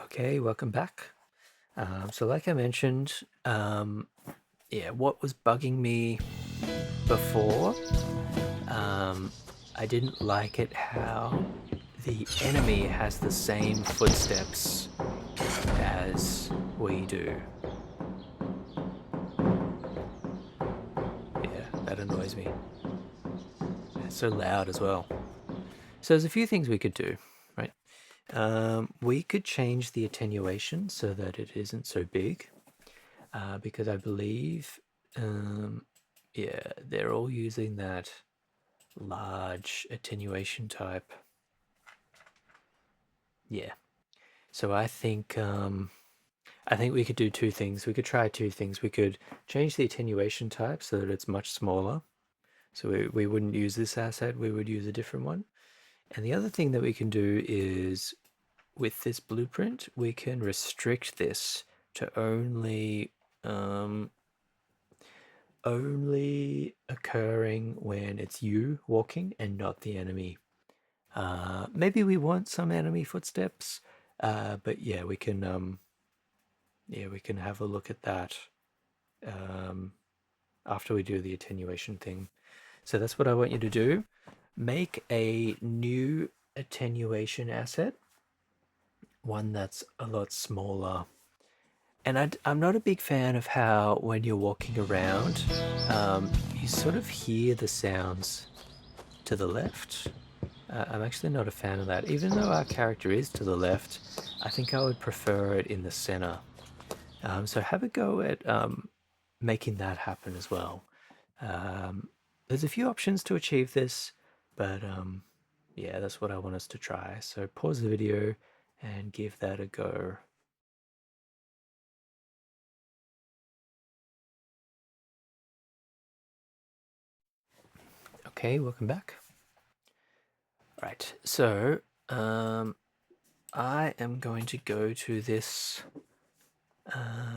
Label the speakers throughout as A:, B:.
A: Okay, welcome back. So like I mentioned, what was bugging me before, um, I didn't like it how the enemy has the same footsteps as we do. Yeah, that annoys me. It's so loud as well. So there's a few things we could do, right? We could change the attenuation so that it isn't so big. Because I believe, um, yeah, they're all using that large attenuation type. Yeah. So I think we could do two things. We could try two things. We could change the attenuation type so that it's much smaller. So we wouldn't use this asset, we would use a different one. And the other thing that we can do is with this blueprint, we can restrict this to um, only occurring when it's you walking and not the enemy. Maybe we want some enemy footsteps, but yeah, we can have a look at that um, after we do the attenuation thing. So that's what I want you to do. Make a new attenuation asset, one that's a lot smaller. And I'm not a big fan of how when you're walking around, you sort of hear the sounds to the left. I'm actually not a fan of that. Even though our character is to the left, I think I would prefer it in the center. So have a go at making that happen as well. Um, there's a few options to achieve this, but yeah, that's what I want us to try. So pause the video and give that a go. Okay, welcome back. Right, so I am going to go to this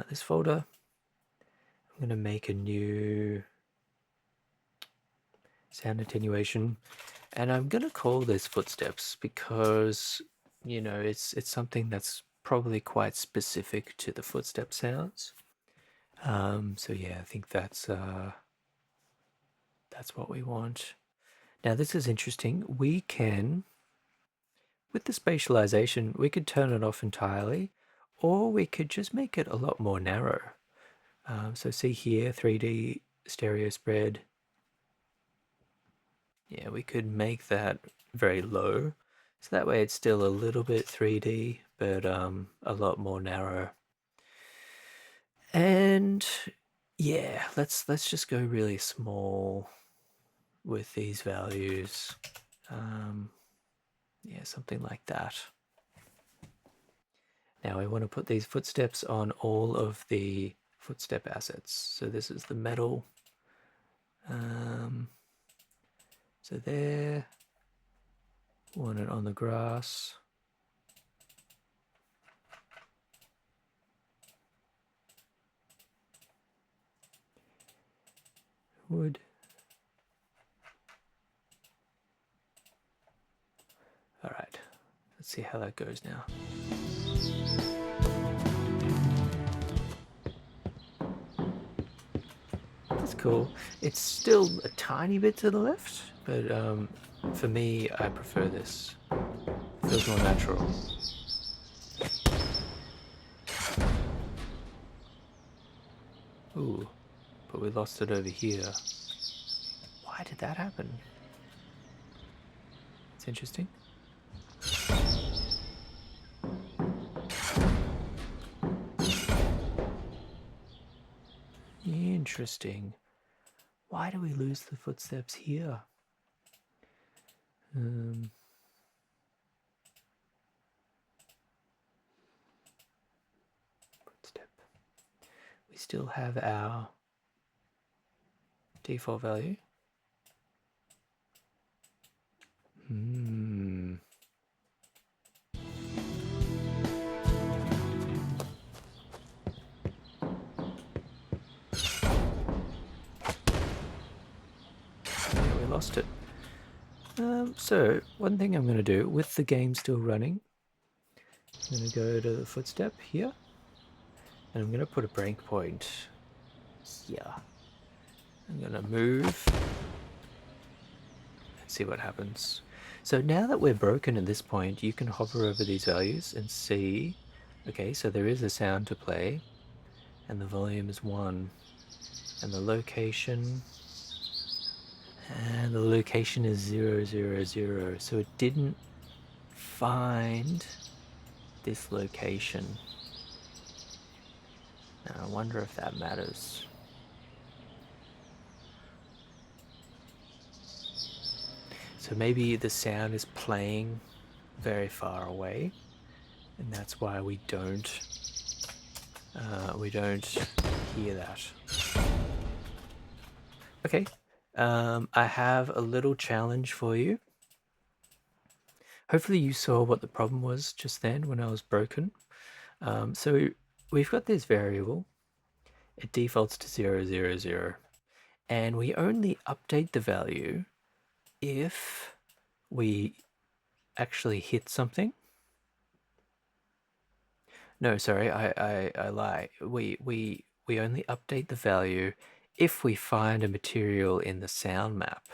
A: this folder. I'm going to make a new sound attenuation, and I'm going to call this footsteps because it's something that's probably quite specific to the footstep sounds. So yeah, I think that's what we want. Now this is interesting. We can, with the spatialization, we could turn it off entirely, or we could just make it a lot more narrow. So see here, 3D stereo spread. Yeah, we could make that very low. So that way it's still a little bit 3D, but a lot more narrow. And yeah, let's just go really small with these values. Yeah, something like that. Now I want to put these footsteps on all of the footstep assets. So this is the metal. So there, want it on the grass. Wood. All right, let's see how that goes now. That's cool. It's still a tiny bit to the left, but for me, I prefer this. Feels more natural. Ooh, but we lost it over here. Why did that happen? It's interesting. Interesting. Why do we lose the footsteps here? Footstep. We still have our default value. Yeah, we lost it. So one thing I'm going to do with the game still running I'm going to go to the footstep here, and I'm going to put a breakpoint here. I'm going to move and see what happens. So now that we're broken at this point, you can hover over these values and see, okay, so there is a sound to play, and the volume is 1, and the location, is 0, 0, 0. So it didn't find this location. Now I wonder if that matters. So maybe the sound is playing very far away, and that's why we don't hear that. Okay, I have a little challenge for you. Hopefully you saw what the problem was just then when I was broken. So we've got this variable. It defaults to 0, 0, 0. And we only update the value if we actually hit something. No, sorry, I lie. We only update the value if we find a material in the sound map.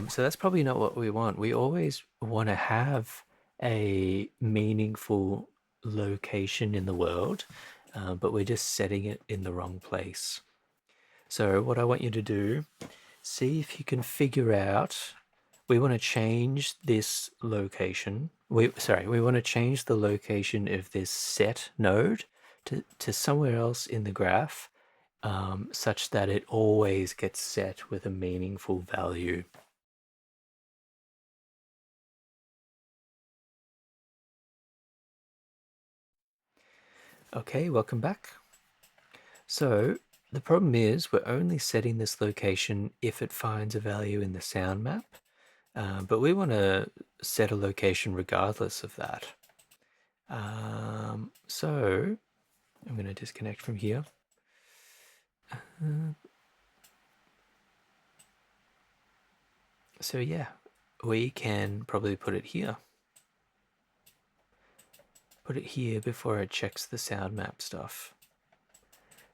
A: So that's probably not what we want. We always want to have a meaningful location in the world, but we're just setting it in the wrong place. So what I want you to do, see if you can figure out, we want to change this location. We want to change the location of this set node to somewhere else in the graph, such that it always gets set with a meaningful value. Okay, welcome back. So the problem is we're only setting this location if it finds a value in the sound map, but we want to set a location regardless of that. So I'm going to disconnect from here. So yeah, we can probably put it here. Put it here before it checks the sound map stuff.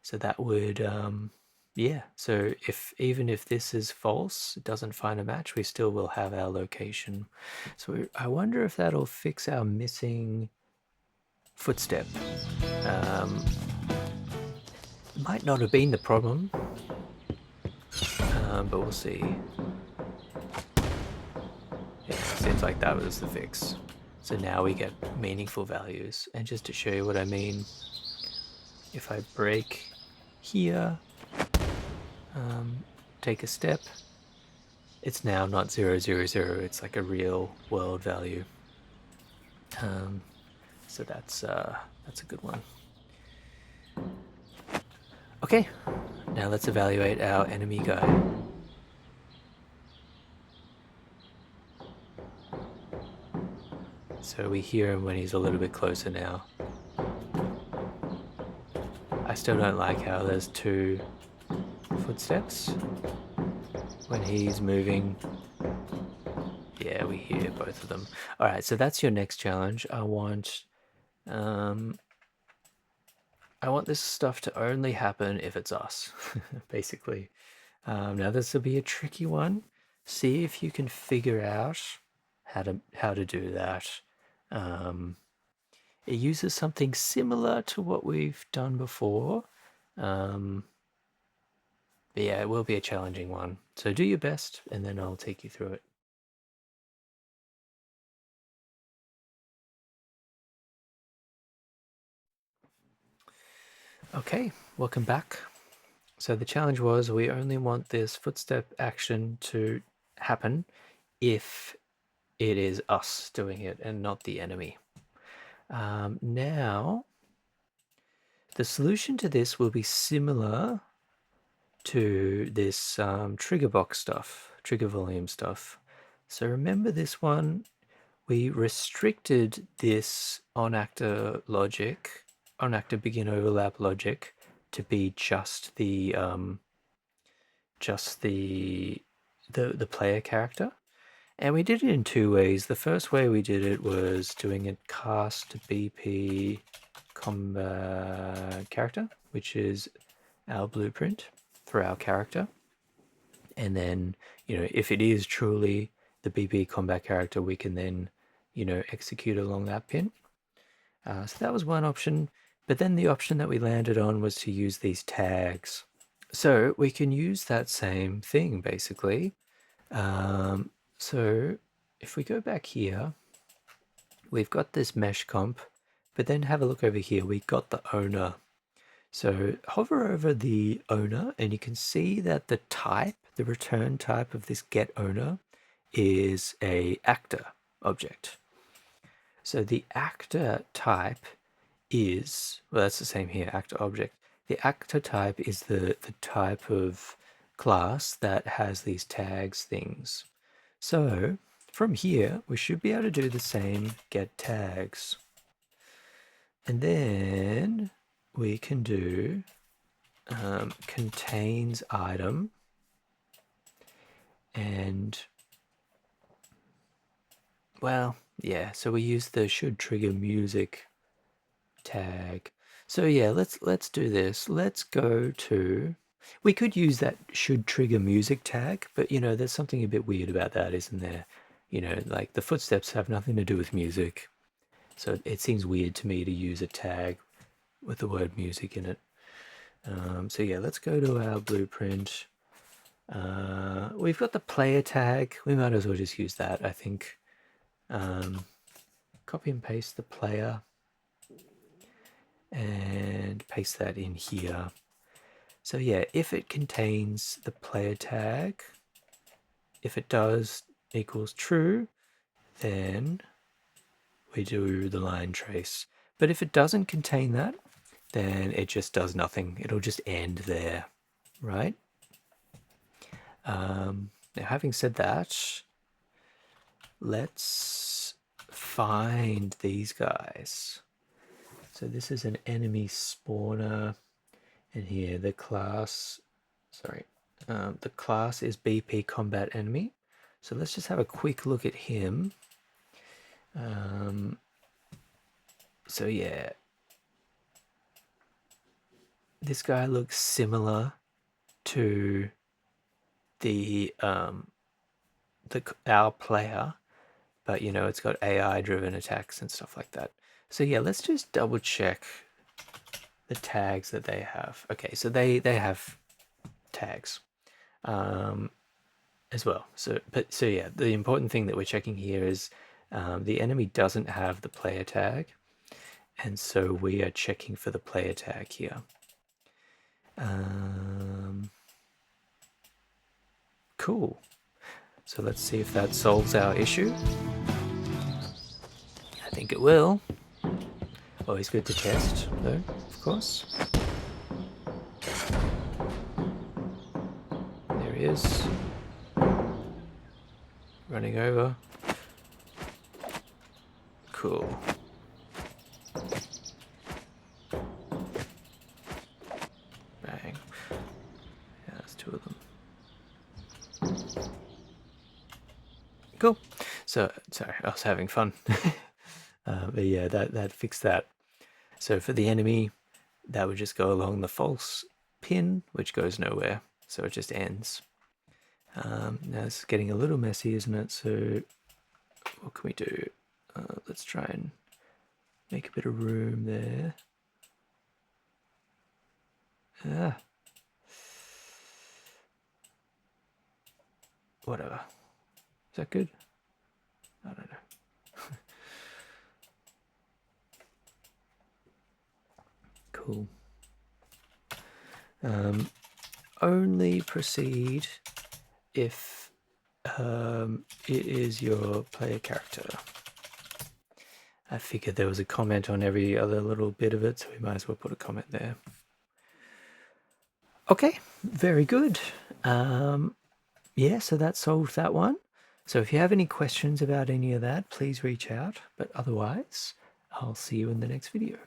A: So that would, yeah. So even if this is false, it doesn't find a match, we still will have our location. So I wonder if that'll fix our missing footstep. Might not have been the problem, but we'll see. Yeah, seems like that was the fix. So now we get meaningful values. And just to show you what I mean, if I break here, take a step, it's now not 0, 0, 0, it's like a real world value. So that's a good one. Okay, now let's evaluate our enemy guy. So we hear him when he's a little bit closer now. I still don't like how there's 2 footsteps when he's moving. Yeah, we hear both of them. All right, so that's your next challenge. I want this stuff to only happen if it's us, basically. Now this will be a tricky one. See if you can figure out how to do that. It uses something similar to what we've done before. But yeah, it will be a challenging one. So do your best, and then I'll take you through it. Okay, welcome back. So the challenge was we only want this footstep action to happen if it is us doing it and not the enemy. Now, the solution to this will be similar to this trigger box stuff, trigger volume stuff. So remember this one, we restricted this on actor logic, on actor begin overlap logic to be just the player character. And we did it in two ways. The first way we did it was doing a cast BP combat character, which is our blueprint for our character. And then, if it is truly the BP combat character, we can then, execute along that pin. So that was one option. But then the option that we landed on was to use these tags. So we can use that same thing, basically. So if we go back here, we've got this mesh comp, but then have a look over here. We've got the owner. So hover over the owner and you can see that the type, the return type of this get owner is a actor object. So the actor type is, well, that's the same here, actor object. The actor type is the type of class that has these tags things. So from here, we should be able to do the same get tags. And then we can do contains item, and well, yeah, so we use the should trigger music tag. So yeah, let's do this. Let's go to, we could use that should trigger music tag, but there's something a bit weird about that, isn't there? Like the footsteps have nothing to do with music. So it seems weird to me to use a tag with the word music in it. So yeah, let's go to our blueprint. We've got the player tag. We might as well just use that, I think. Copy and paste the player and paste that in here. So yeah, if it contains the player tag, if it does equals true, then we do the line trace. But if it doesn't contain that, then it just does nothing. It'll just end there, right? Now, having said that, let's find these guys. So this is an enemy spawner, and here the class, the class is BP combat enemy. So let's just have a quick look at him. So yeah, this guy looks similar to our player, but it's got AI driven attacks and stuff like that. So yeah, let's just double check the tags that they have. Okay, so they have tags as well. So yeah, the important thing that we're checking here is the enemy doesn't have the player tag, and so we are checking for the player tag here. Cool. So let's see if that solves our issue. I think it will. Always good to test, though, of course. There he is. Running over. Cool. Bang. Yeah, that's two of them. Cool. So, sorry, I was having fun. But yeah, that fixed that. So for the enemy, that would just go along the false pin, which goes nowhere. So it just ends. Now it's getting a little messy, isn't it? So what can we do? Let's try and make a bit of room there. Whatever. Is that good? I don't know. Cool. Only proceed if it is your player character. I figured there was a comment on every other little bit of it, so we might as well put a comment there. Okay, very good. Yeah, so that solved that one. So if you have any questions about any of that, please reach out. But otherwise, I'll see you in the next video.